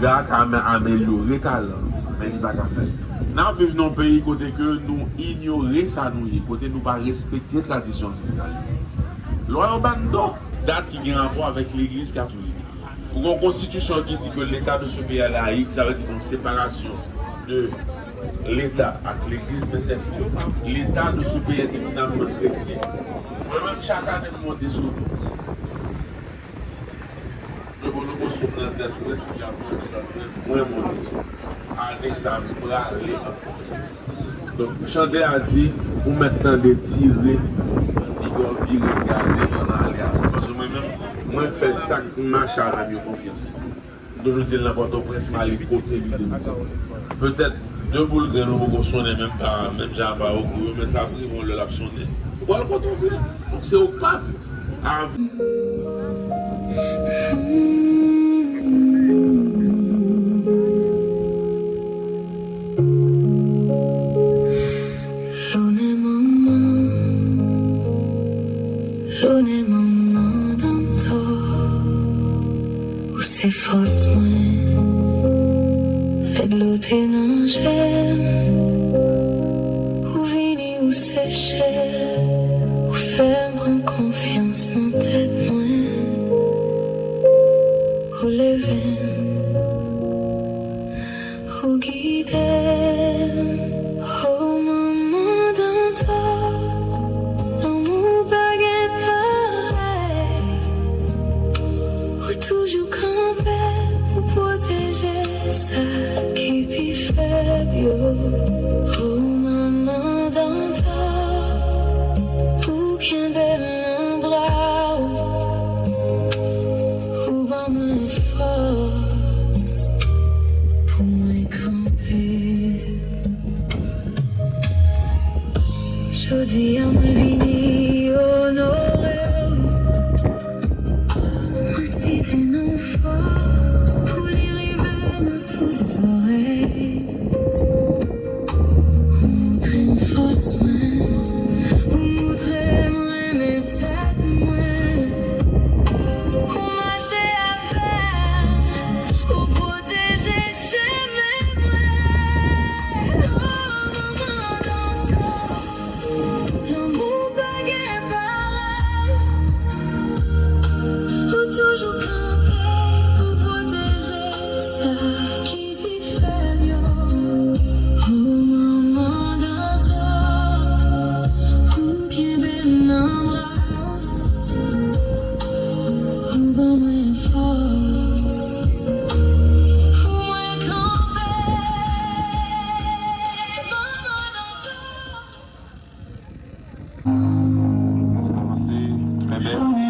Gars qui a amélioré le talent, mais il n'y a pas qu'à faire. Nous vivons dans un pays côté que nous ignorons ça, côté nous pas respecter la tradition sociale. Loi Dantò, date qui a un rapport avec l'église catholique. Pour une constitution qui dit que l'état de ce pays est laïque, ça veut dire une séparation de l'état avec l'église, mais c'est faux. L'état de ce pays est éminemment chrétien. Moi-même, chaque année, je monte sur nous. Je vais nous sur la tête, je vais essayer de monter. Allez, ça me aller. Donc, Chanté a dit, pour maintenant de tirer, il doit virer, regarder, on aller. Parce que moi-même, moi, je fais ça, je marche à la mieux confiance. Donc, je dis l'important presque aller côté lui de midi. Peut-être deux boules de nous vont sonner même pas, même j'ai pas au cours, mais ça après, ils vont le sonner. Voilà quand on veut. Donc, c'est okap. C'est fausse moi, et de l'eau non j'aime, ou vini ou séché, ou faire prendre confiance dans tête moi, ou lever, ou guider, oh maman Dantò, l'amour baguette pareil, ou toujours pour protéger ça qui est faible. Oh maman Dantò, ou qu'un bel bras, ou ben moins force pour me camper. Je dis à ma vie, honoré, moi si t'es non fort. Pour les rêver nos toutes oreilles, on montrer une force main, on montrer mes têtes main, on marcher avec, on protéger chez mes mains. Oh maman Dantò, l'amour baguette pareil, ou toujours Premyè.